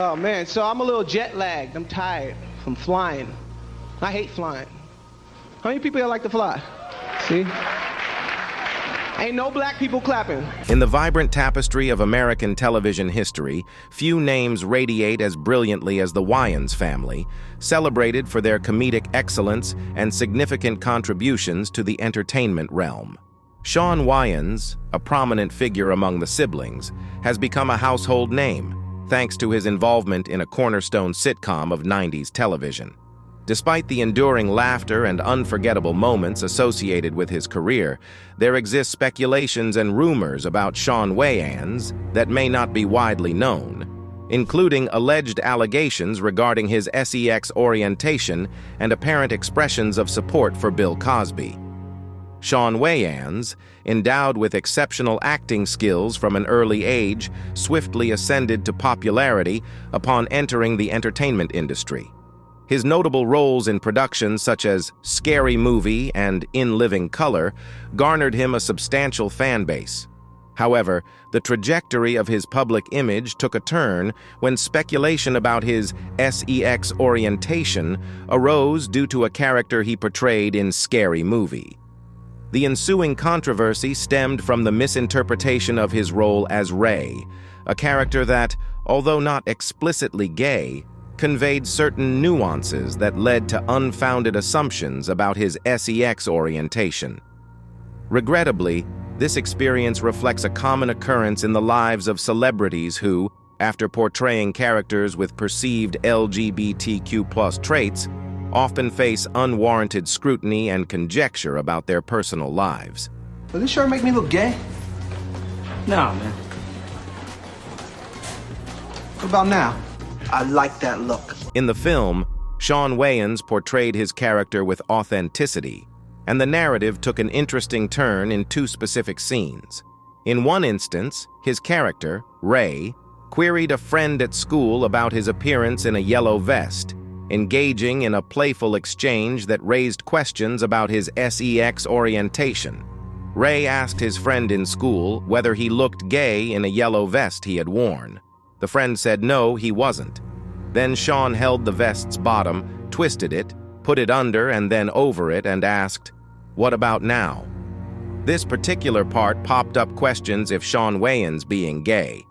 Oh man, so I'm a little jet lagged. I'm tired from flying. I hate flying. How many people here like to fly? See? Ain't no black people clapping. In the vibrant tapestry of American television history, few names radiate as brilliantly as the Wayans family, celebrated for their comedic excellence and significant contributions to the entertainment realm. Shawn Wayans, a prominent figure among the siblings, has become a household name, thanks to his involvement in a cornerstone sitcom of 90s television. Despite the enduring laughter and unforgettable moments associated with his career, there exist speculations and rumors about Shawn Wayans that may not be widely known, including alleged allegations regarding his sex orientation and apparent expressions of support for Bill Cosby. Shawn Wayans, endowed with exceptional acting skills from an early age, swiftly ascended to popularity upon entering the entertainment industry. His notable roles in productions such as Scary Movie and In Living Color garnered him a substantial fan base. However, the trajectory of his public image took a turn when speculation about his sex orientation arose due to a character he portrayed in Scary Movie. The ensuing controversy stemmed from the misinterpretation of his role as Ray, a character that, although not explicitly gay, conveyed certain nuances that led to unfounded assumptions about his sex orientation. Regrettably, this experience reflects a common occurrence in the lives of celebrities who, after portraying characters with perceived LGBTQ+ traits, often face unwarranted scrutiny and conjecture about their personal lives. Does this shirt make me look gay? No, man. What about now? I like that look. In the film, Shawn Wayans portrayed his character with authenticity, and the narrative took an interesting turn in two specific scenes. In one instance, his character, Ray, queried a friend at school about his appearance in a yellow vest, engaging in a playful exchange that raised questions about his sex orientation. Ray asked his friend in school whether he looked gay in a yellow vest he had worn. The friend said no, he wasn't. Then Shawn held the vest's bottom, twisted it, put it under and then over it, and asked, "What about now?" This particular part popped up questions if Shawn Wayans being gay.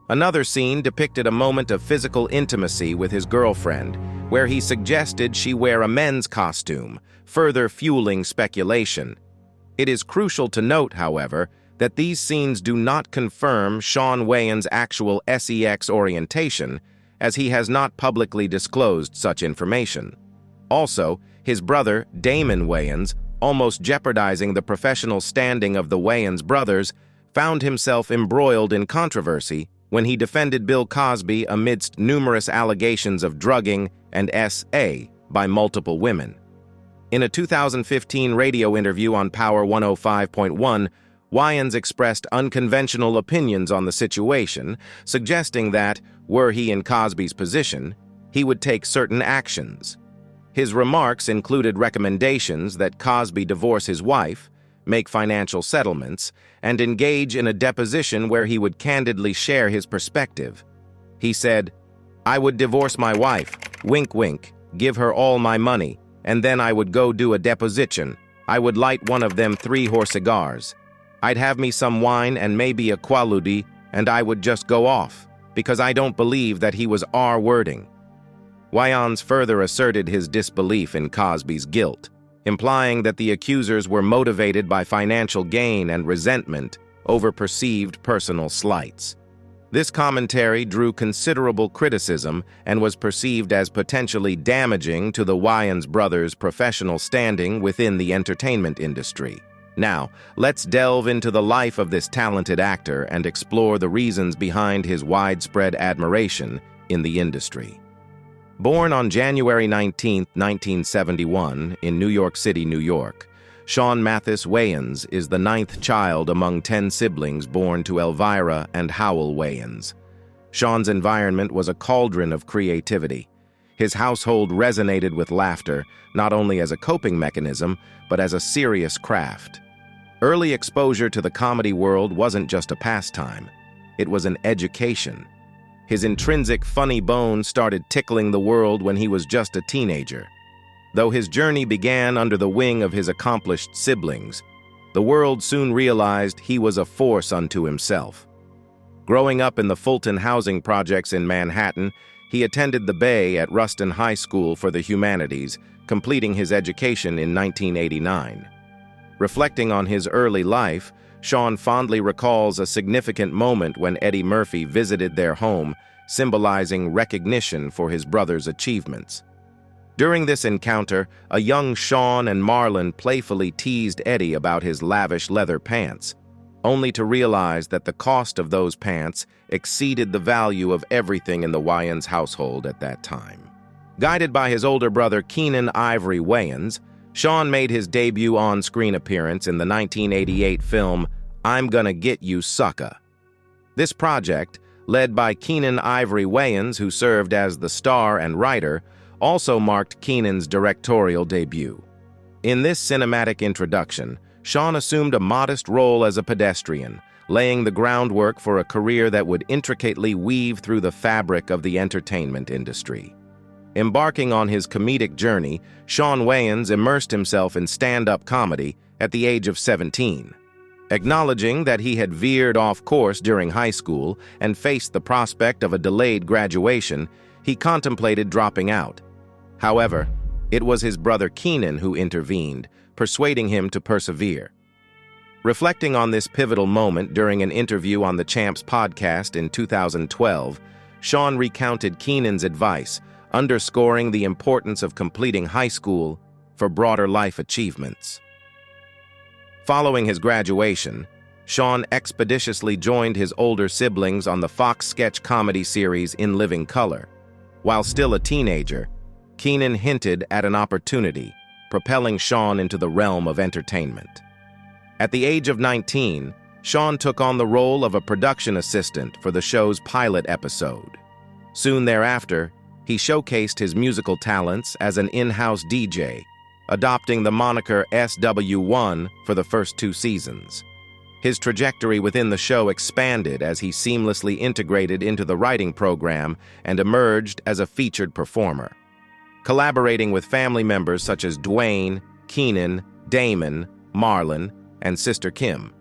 Another scene depicted a moment of physical intimacy with his girlfriend, where he suggested she wear a men's costume, further fueling speculation. It is crucial to note, however, that these scenes do not confirm Shawn Wayans' actual sex orientation, as he has not publicly disclosed such information. Also, his brother, Damon Wayans, almost jeopardizing the professional standing of the Wayans brothers, found himself embroiled in controversy when he defended Bill Cosby amidst numerous allegations of drugging and SA by multiple women. In a 2015 radio interview on Power 105.1, Wayans expressed unconventional opinions on the situation, suggesting that, were he in Cosby's position, he would take certain actions. His remarks included recommendations that Cosby divorce his wife, make financial settlements, and engage in a deposition where he would candidly share his perspective. He said, "I would divorce my wife, wink wink, give her all my money, and then I would go do a deposition. I would light one of them 3-horse cigars. I'd have me some wine and maybe a quality, and I would just go off, because I don't believe that he was R-wording." Wayans further asserted his disbelief in Cosby's guilt, implying that the accusers were motivated by financial gain and resentment over perceived personal slights. This commentary drew considerable criticism and was perceived as potentially damaging to the Wayans brothers' professional standing within the entertainment industry. Now, let's delve into the life of this talented actor and explore the reasons behind his widespread admiration in the industry. Born on January 19, 1971, in New York City, New York, Shawn Mathis Wayans is the 9th child among 10 siblings born to Elvira and Howell Wayans. Shawn's environment was a cauldron of creativity. His household resonated with laughter, not only as a coping mechanism, but as a serious craft. Early exposure to the comedy world wasn't just a pastime. It was an education. His intrinsic funny bone started tickling the world when he was just a teenager. Though his journey began under the wing of his accomplished siblings, the world soon realized he was a force unto himself. Growing up in the Fulton housing projects in Manhattan, he attended the Bay at Ruston High School for the Humanities, completing his education in 1989. Reflecting on his early life, Shawn fondly recalls a significant moment when Eddie Murphy visited their home, symbolizing recognition for his brother's achievements. During this encounter, a young Shawn and Marlon playfully teased Eddie about his lavish leather pants, only to realize that the cost of those pants exceeded the value of everything in the Wayans household at that time. Guided by his older brother Keenen Ivory Wayans, Shawn made his debut on-screen appearance in the 1988 film I'm Gonna Get You, Sucker. This project, led by Keenen Ivory Wayans, who served as the star and writer, also marked Keenan's directorial debut. In this cinematic introduction, Shawn assumed a modest role as a pedestrian, laying the groundwork for a career that would intricately weave through the fabric of the entertainment industry. Embarking on his comedic journey, Shawn Wayans immersed himself in stand-up comedy at the age of 17. Acknowledging that he had veered off course during high school and faced the prospect of a delayed graduation, he contemplated dropping out. However, it was his brother Keenen who intervened, persuading him to persevere. Reflecting on this pivotal moment during an interview on the Champs podcast in 2012, Shawn recounted Keenan's advice, underscoring the importance of completing high school for broader life achievements. Following his graduation, Shawn expeditiously joined his older siblings on the Fox sketch comedy series In Living Color. While still a teenager, Keenen hinted at an opportunity, propelling Shawn into the realm of entertainment. At the age of 19, Shawn took on the role of a production assistant for the show's pilot episode. Soon thereafter, he showcased his musical talents as an in-house DJ, adopting the moniker SW1 for the first 2 seasons. His trajectory within the show expanded as he seamlessly integrated into the writing program and emerged as a featured performer. Collaborating with family members such as Dwayne, Keenen, Damon, Marlon, and sister Kim,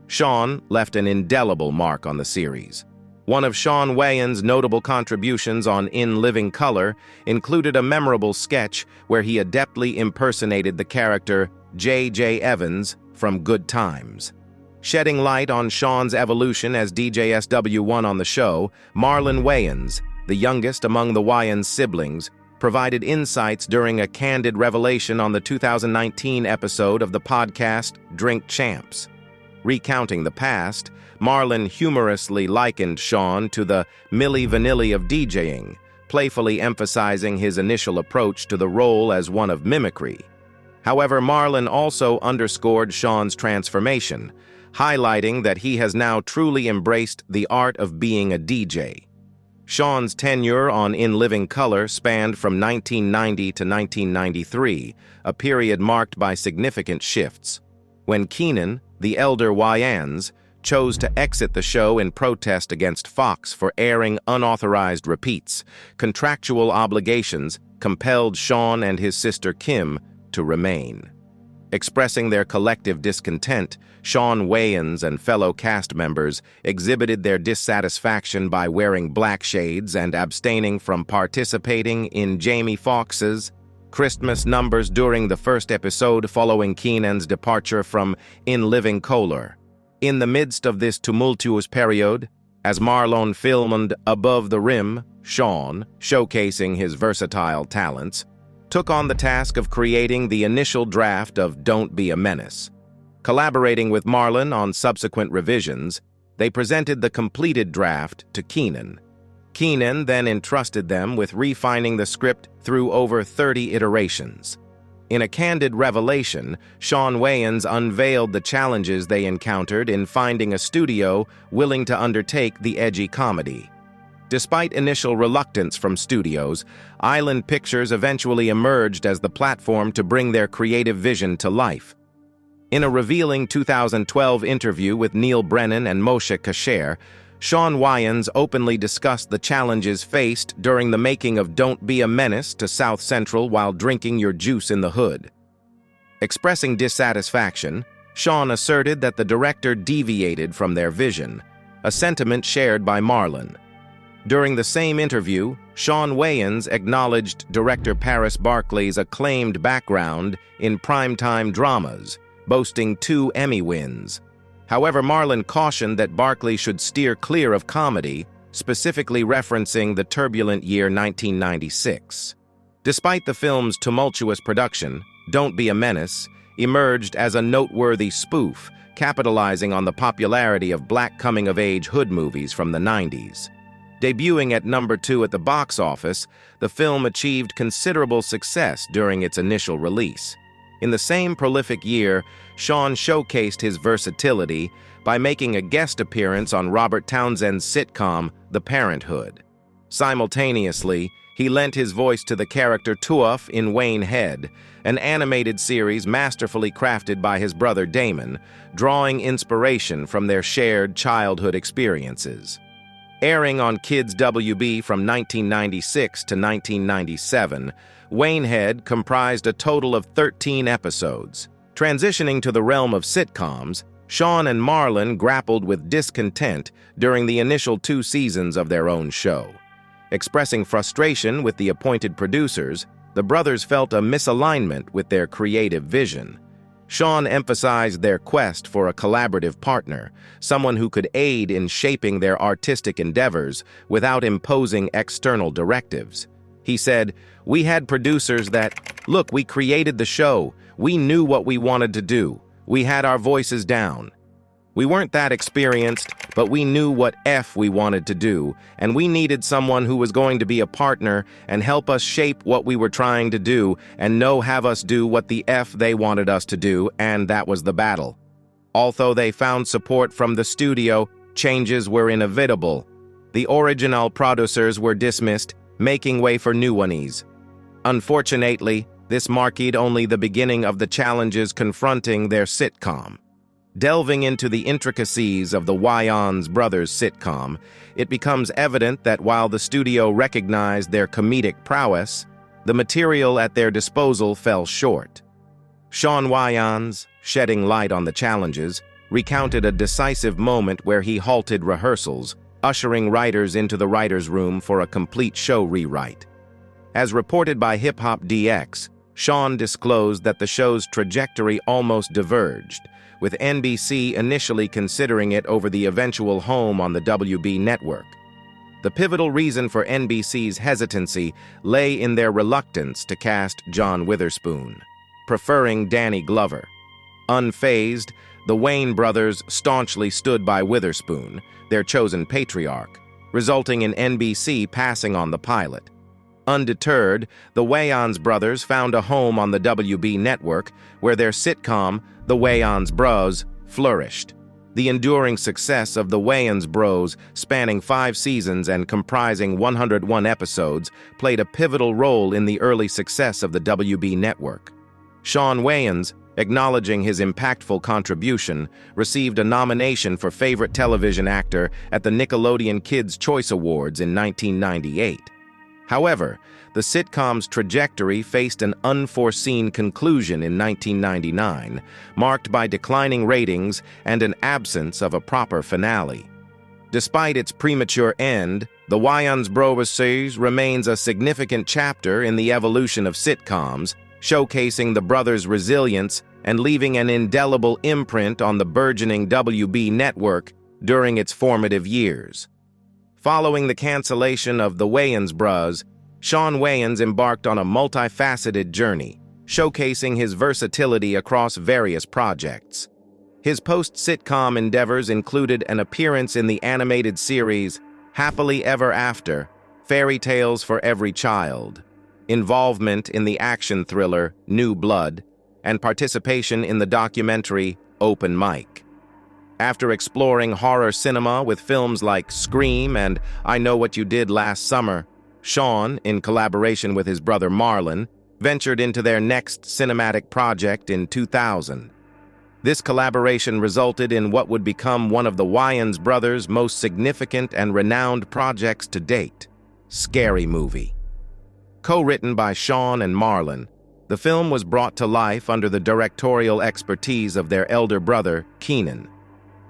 Shawn left an indelible mark on the series. One of Shawn Wayans' notable contributions on In Living Color included a memorable sketch where he adeptly impersonated the character J.J. Evans from Good Times. Shedding light on Shawn's evolution as DJ SW1 on the show, Marlon Wayans, the youngest among the Wayans siblings, provided insights during a candid revelation on the 2019 episode of the podcast Drink Champs. Recounting the past, Marlon humorously likened Shawn to the Milli Vanilli of DJing, playfully emphasizing his initial approach to the role as one of mimicry. However, Marlon also underscored Shawn's transformation, highlighting that he has now truly embraced the art of being a DJ. Shawn's tenure on In Living Color spanned from 1990 to 1993, a period marked by significant shifts. When Keenen, the elder Wayans, chose to exit the show in protest against Fox for airing unauthorized repeats, contractual obligations compelled Shawn and his sister Kim to remain. Expressing their collective discontent, Shawn Wayans and fellow cast members exhibited their dissatisfaction by wearing black shades and abstaining from participating in Jamie Foxx's Christmas numbers during the first episode following Keenan's departure from In Living Color. In the midst of this tumultuous period, as Marlon filmed Above the Rim, Shawn, showcasing his versatile talents, took on the task of creating the initial draft of Don't Be a Menace. Collaborating with Marlon on subsequent revisions, they presented the completed draft to Keenen. Keenen then entrusted them with refining the script through over 30 iterations. In a candid revelation, Shawn Wayans unveiled the challenges they encountered in finding a studio willing to undertake the edgy comedy. Despite initial reluctance from studios, Island Pictures eventually emerged as the platform to bring their creative vision to life. In a revealing 2012 interview with Neil Brennan and Moshe Kasher, Shawn Wayans openly discussed the challenges faced during the making of Don't Be a Menace to South Central while drinking your juice in the hood. Expressing dissatisfaction, Shawn asserted that the director deviated from their vision, a sentiment shared by Marlon. During the same interview, Shawn Wayans acknowledged director Paris Barclay's acclaimed background in primetime dramas, boasting 2 Emmy wins. However, Marlon cautioned that Barclay should steer clear of comedy, specifically referencing the turbulent year 1996. Despite the film's tumultuous production, Don't Be a Menace emerged as a noteworthy spoof, capitalizing on the popularity of black coming-of-age hood movies from the 90s. Debuting at number 2 at the box office, the film achieved considerable success during its initial release. In the same prolific year, Shawn showcased his versatility by making a guest appearance on Robert Townsend's sitcom, The Parenthood. Simultaneously, he lent his voice to the character Tuof in Wayne Head, an animated series masterfully crafted by his brother Damon, drawing inspiration from their shared childhood experiences. Airing on Kids WB from 1996 to 1997, Wayne Head comprised a total of 13 episodes. Transitioning to the realm of sitcoms, Shawn and Marlon grappled with discontent during the initial 2 seasons of their own show. Expressing frustration with the appointed producers, the brothers felt a misalignment with their creative vision. Shawn emphasized their quest for a collaborative partner, someone who could aid in shaping their artistic endeavors without imposing external directives. He said, "We had producers that, look, we created the show. We knew what we wanted to do. We had our voices down. We weren't that experienced, but we knew what we wanted to do, and we needed someone who was going to be a partner and help us shape what we were trying to do and have us do what they wanted us to do, and that was the battle. Although they found support from the studio, changes were inevitable. The original producers were dismissed, making way for new ones. Unfortunately, this marked only the beginning of the challenges confronting their sitcom." Delving into the intricacies of the Wayans Brothers sitcom, it becomes evident that while the studio recognized their comedic prowess, the material at their disposal fell short. Shawn Wayans, shedding light on the challenges, recounted a decisive moment where he halted rehearsals, ushering writers into the writer's room for a complete show rewrite. As reported by Hip Hop DX, Shawn disclosed that the show's trajectory almost diverged, with NBC initially considering it over the eventual home on the WB network. The pivotal reason for NBC's hesitancy lay in their reluctance to cast John Witherspoon, preferring Danny Glover. Unfazed, the Wayans brothers staunchly stood by Witherspoon, their chosen patriarch, resulting in NBC passing on the pilot. Undeterred, the Wayans brothers found a home on the WB network where their sitcom, The Wayans Bros, flourished. The enduring success of The Wayans Bros, spanning 5 seasons and comprising 101 episodes, played a pivotal role in the early success of the WB network. Shawn Wayans, acknowledging his impactful contribution, received a nomination for Favorite Television Actor at the Nickelodeon Kids' Choice Awards in 1998. However, the sitcom's trajectory faced an unforeseen conclusion in 1999, marked by declining ratings and an absence of a proper finale. Despite its premature end, The Wayans Bros series remains a significant chapter in the evolution of sitcoms, showcasing the brothers' resilience and leaving an indelible imprint on the burgeoning WB network during its formative years. Following the cancellation of The Wayans Bros, Shawn Wayans embarked on a multifaceted journey, showcasing his versatility across various projects. His post-sitcom endeavors included an appearance in the animated series Happily Ever After, Fairy Tales for Every Child, involvement in the action thriller New Blood, and participation in the documentary Open Mic. After exploring horror cinema with films like Scream and I Know What You Did Last Summer, Shawn, in collaboration with his brother Marlon, ventured into their next cinematic project in 2000. This collaboration resulted in what would become one of the Wayans brothers' most significant and renowned projects to date, Scary Movie. Co-written by Shawn and Marlon, the film was brought to life under the directorial expertise of their elder brother, Keenan.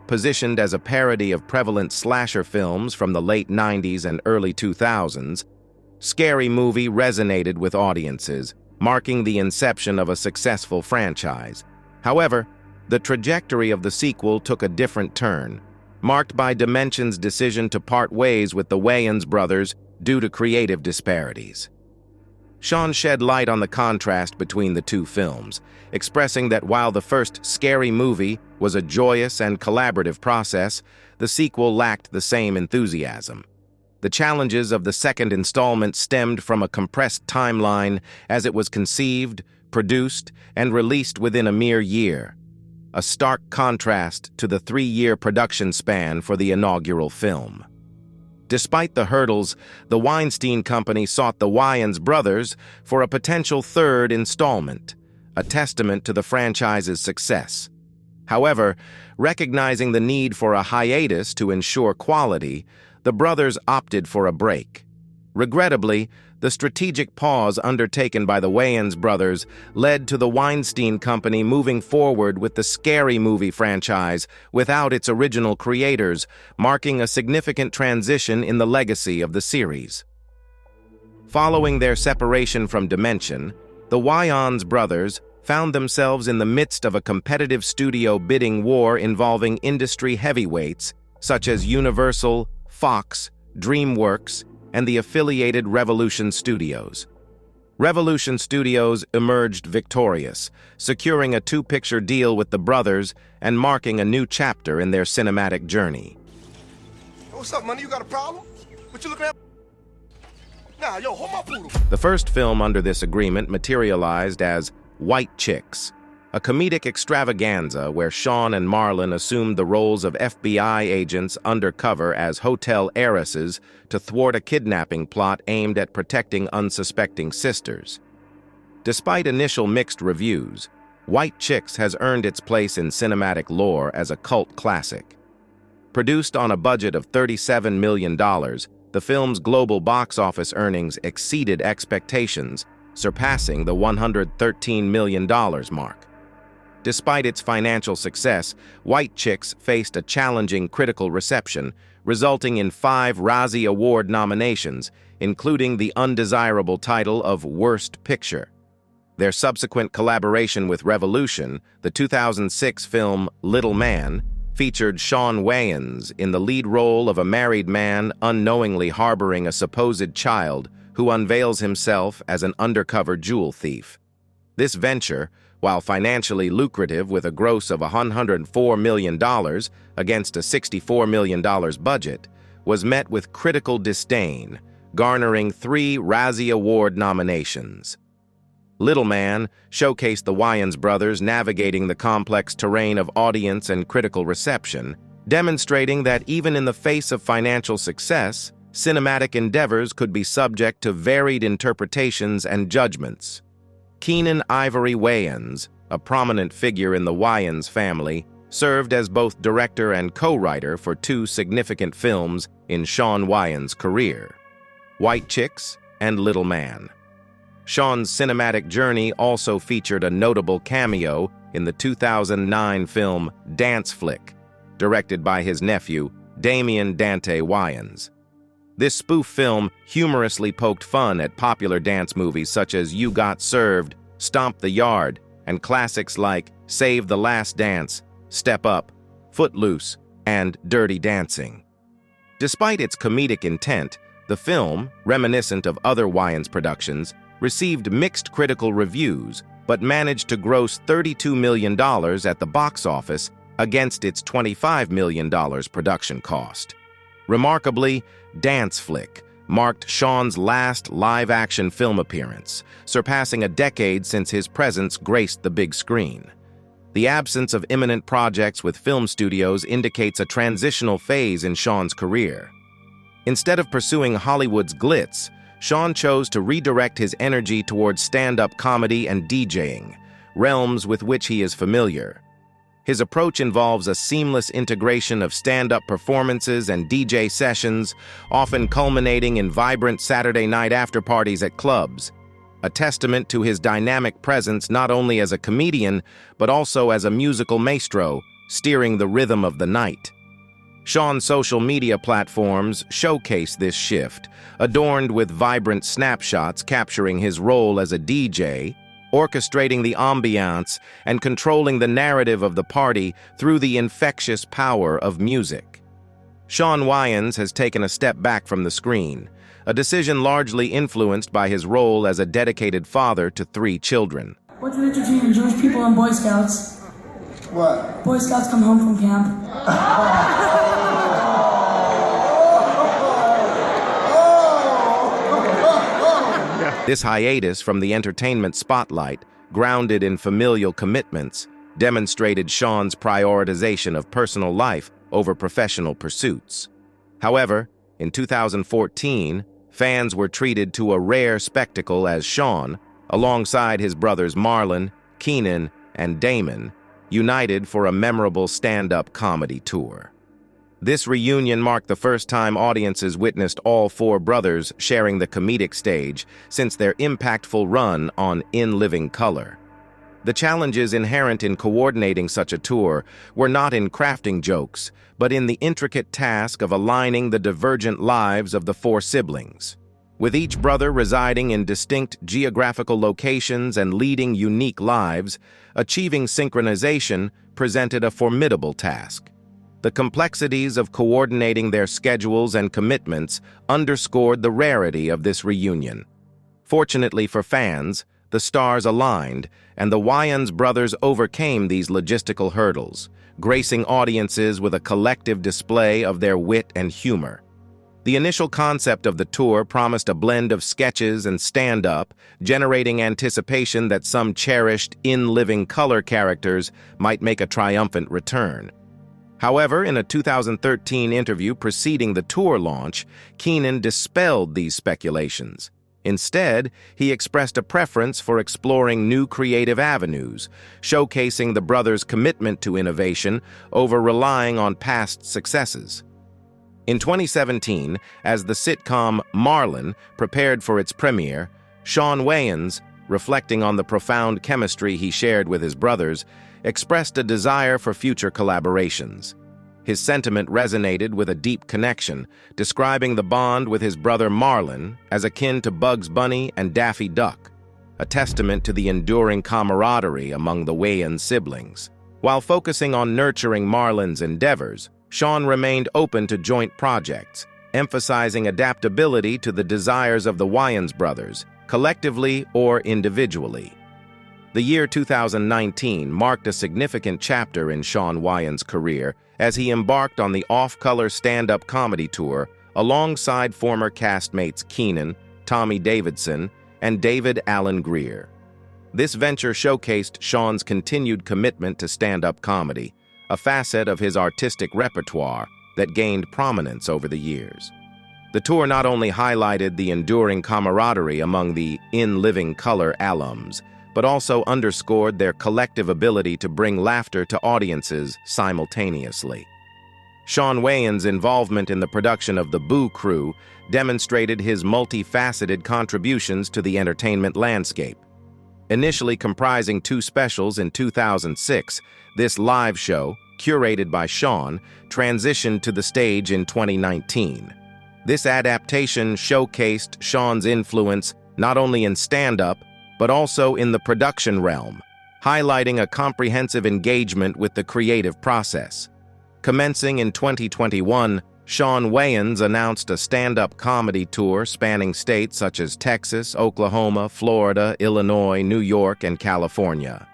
Positioned as a parody of prevalent slasher films from the late 90s and early 2000s, Scary Movie resonated with audiences, marking the inception of a successful franchise. However, the trajectory of the sequel took a different turn, marked by Dimension's decision to part ways with the Wayans brothers due to creative disparities. Shawn shed light on the contrast between the two films, expressing that while the first Scary Movie was a joyous and collaborative process, the sequel lacked the same enthusiasm. The challenges of the second installment stemmed from a compressed timeline as it was conceived, produced, and released within a mere year, a stark contrast to the 3-year production span for the inaugural film. Despite the hurdles, the Weinstein Company sought the Wayans brothers for a potential third installment, a testament to the franchise's success. However, recognizing the need for a hiatus to ensure quality, the brothers opted for a break. Regrettably, the strategic pause undertaken by the Wayans brothers led to the Weinstein Company moving forward with the Scary Movie franchise without its original creators, marking a significant transition in the legacy of the series. Following their separation from Dimension, the Wayans brothers found themselves in the midst of a competitive studio bidding war involving industry heavyweights such as Universal, Fox, DreamWorks, and the affiliated Revolution Studios. Revolution Studios emerged victorious, securing a 2-picture deal with the brothers and marking a new chapter in their cinematic journey. What's up, money? You got a problem? What you looking at? Nah, yo, hold my poodle. The first film under this agreement materialized as White Chicks, a comedic extravaganza where Shawn and Marlon assumed the roles of FBI agents undercover as hotel heiresses to thwart a kidnapping plot aimed at protecting unsuspecting sisters. Despite initial mixed reviews, White Chicks has earned its place in cinematic lore as a cult classic. Produced on a budget of $37 million, the film's global box office earnings exceeded expectations, surpassing the $113 million mark. Despite its financial success, White Chicks faced a challenging critical reception, resulting in 5 Razzie Award nominations, including the undesirable title of Worst Picture. Their subsequent collaboration with Revolution, the 2006 film Little Man, featured Shawn Wayans in the lead role of a married man unknowingly harboring a supposed child who unveils himself as an undercover jewel thief. This venture, while financially lucrative with a gross of $104 million against a $64 million budget, was met with critical disdain, garnering 3 Razzie Award nominations. Little Man showcased the Wayans brothers navigating the complex terrain of audience and critical reception, demonstrating that even in the face of financial success, cinematic endeavors could be subject to varied interpretations and judgments. Keenan Ivory Wayans, a prominent figure in the Wayans family, served as both director and co-writer for 2 significant films in Shawn Wayans' career, White Chicks and Little Man. Shawn's cinematic journey also featured a notable cameo in the 2009 film Dance Flick, directed by his nephew, Damon Dante Wayans. This spoof film humorously poked fun at popular dance movies such as You Got Served, Stomp the Yard, and classics like Save the Last Dance, Step Up, Footloose, and Dirty Dancing. Despite its comedic intent, the film, reminiscent of other Wayans productions, received mixed critical reviews but managed to gross $32 million at the box office against its $25 million production cost. Remarkably, Dance Flick marked Shawn's last live-action film appearance, surpassing a decade since his presence graced the big screen. The absence of imminent projects with film studios indicates a transitional phase in Shawn's career. Instead of pursuing Hollywood's glitz, Shawn chose to redirect his energy towards stand-up comedy and DJing, realms with which he is familiar. His approach involves a seamless integration of stand-up performances and DJ sessions, often culminating in vibrant Saturday night after-parties at clubs, a testament to his dynamic presence not only as a comedian, but also as a musical maestro, steering the rhythm of the night. Shawn's social media platforms showcase this shift, adorned with vibrant snapshots capturing his role as a DJ, orchestrating the ambiance and controlling the narrative of the party through the infectious power of music. Shawn Wayans has taken a step back from the screen, a decision largely influenced by his role as a dedicated father to 3 children. What's an entertaining Jewish people and Boy Scouts? What? Boy Scouts come home from camp. This hiatus from the entertainment spotlight, grounded in familial commitments, demonstrated Shawn's prioritization of personal life over professional pursuits. However, in 2014, fans were treated to a rare spectacle as Shawn, alongside his brothers Marlon, Keenan, and Damon, united for a memorable stand-up comedy tour. This reunion marked the first time audiences witnessed all 4 brothers sharing the comedic stage since their impactful run on In Living Color. The challenges inherent in coordinating such a tour were not in crafting jokes, but in the intricate task of aligning the divergent lives of the 4 siblings. With each brother residing in distinct geographical locations and leading unique lives, achieving synchronization presented a formidable task. The complexities of coordinating their schedules and commitments underscored the rarity of this reunion. Fortunately for fans, the stars aligned, and the Wayans brothers overcame these logistical hurdles, gracing audiences with a collective display of their wit and humor. The initial concept of the tour promised a blend of sketches and stand-up, generating anticipation that some cherished In Living Color characters might make a triumphant return. However, in a 2013 interview preceding the tour launch, Keenan dispelled these speculations. Instead, he expressed a preference for exploring new creative avenues, showcasing the brothers' commitment to innovation over relying on past successes. In 2017, as the sitcom Marlon prepared for its premiere, Shawn Wayans, reflecting on the profound chemistry he shared with his brothers, expressed a desire for future collaborations. His sentiment resonated with a deep connection, describing the bond with his brother Marlon as akin to Bugs Bunny and Daffy Duck, a testament to the enduring camaraderie among the Wayans siblings. While focusing on nurturing Marlon's endeavors, Shawn remained open to joint projects, emphasizing adaptability to the desires of the Wayans brothers, collectively or individually. The year 2019 marked a significant chapter in Shawn Wayans' career as he embarked on the off-color stand-up comedy tour alongside former castmates Keenan, Tommy Davidson, and David Alan Grier. This venture showcased Shawn's continued commitment to stand-up comedy, a facet of his artistic repertoire that gained prominence over the years. The tour not only highlighted the enduring camaraderie among the In Living Color alums, but also underscored their collective ability to bring laughter to audiences simultaneously. Shawn Wayans' involvement in the production of the Boo Crew demonstrated his multifaceted contributions to the entertainment landscape. Initially comprising 2 specials in 2006, this live show, curated by Shawn, transitioned to the stage in 2019. This adaptation showcased Shawn's influence not only in stand-up, but also in the production realm, highlighting a comprehensive engagement with the creative process. Commencing in 2021, Shawn Wayans announced a stand-up comedy tour spanning states such as Texas, Oklahoma, Florida, Illinois, New York, and California.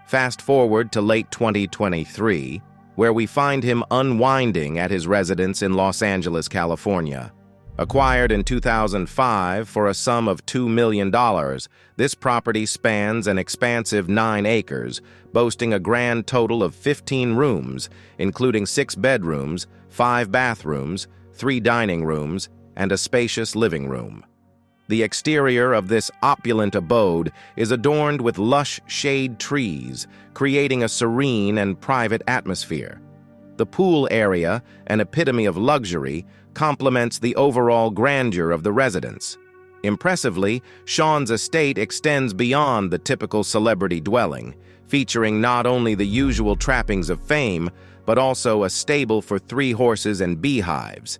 Fast forward to late 2023, where we find him unwinding at his residence in Los Angeles, California. Acquired in 2005 for a sum of $2 million, this property spans an expansive 9 acres, boasting a grand total of 15 rooms, including 6 bedrooms, 5 bathrooms, 3 dining rooms, and a spacious living room. The exterior of this opulent abode is adorned with lush shade trees, creating a serene and private atmosphere. The pool area, an epitome of luxury, complements the overall grandeur of the residence. Impressively, Shawn's estate extends beyond the typical celebrity dwelling, featuring not only the usual trappings of fame, but also a stable for 3 horses and beehives.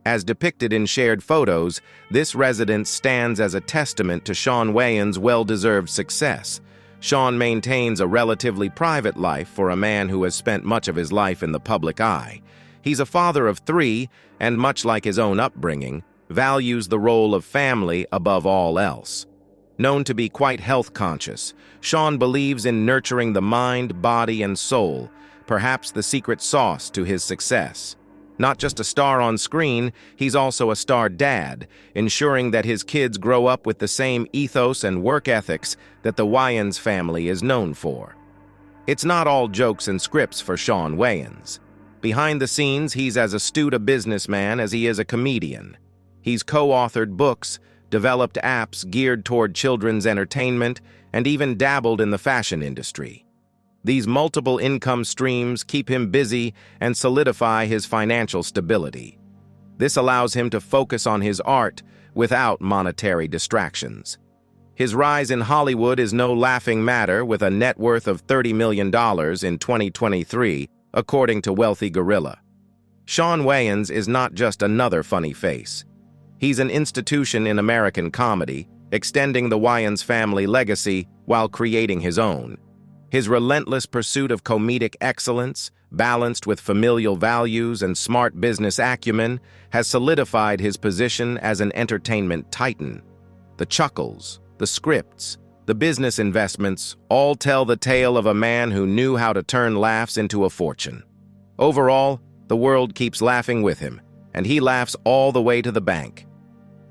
As depicted in shared photos, this residence stands as a testament to Shawn Wayans' well-deserved success. Shawn maintains a relatively private life for a man who has spent much of his life in the public eye. He's a father of 3, and much like his own upbringing, values the role of family above all else. Known to be quite health-conscious, Shawn believes in nurturing the mind, body, and soul, perhaps the secret sauce to his success. Not just a star on screen, he's also a star dad, ensuring that his kids grow up with the same ethos and work ethics that the Wayans family is known for. It's not all jokes and scripts for Shawn Wayans. Behind the scenes, he's as astute a businessman as he is a comedian. He's co-authored books, developed apps geared toward children's entertainment, and even dabbled in the fashion industry. These multiple income streams keep him busy and solidify his financial stability. This allows him to focus on his art without monetary distractions. His rise in Hollywood is no laughing matter, with a net worth of $30 million in 2023, according to Wealthy Gorilla. Shawn Wayans is not just another funny face. He's an institution in American comedy, extending the Wayans family legacy while creating his own. His relentless pursuit of comedic excellence, balanced with familial values and smart business acumen, has solidified his position as an entertainment titan. The chuckles, the scripts, the business investments all tell the tale of a man who knew how to turn laughs into a fortune. Overall, the world keeps laughing with him, and he laughs all the way to the bank.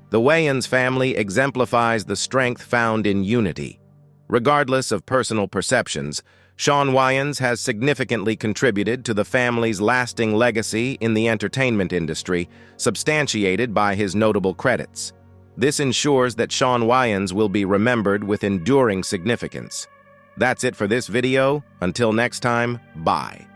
The Wayans family exemplifies the strength found in unity. Regardless of personal perceptions, Shawn Wayans has significantly contributed to the family's lasting legacy in the entertainment industry, substantiated by his notable credits. This ensures that Shawn Wayans will be remembered with enduring significance. That's it for this video. Until next time, bye.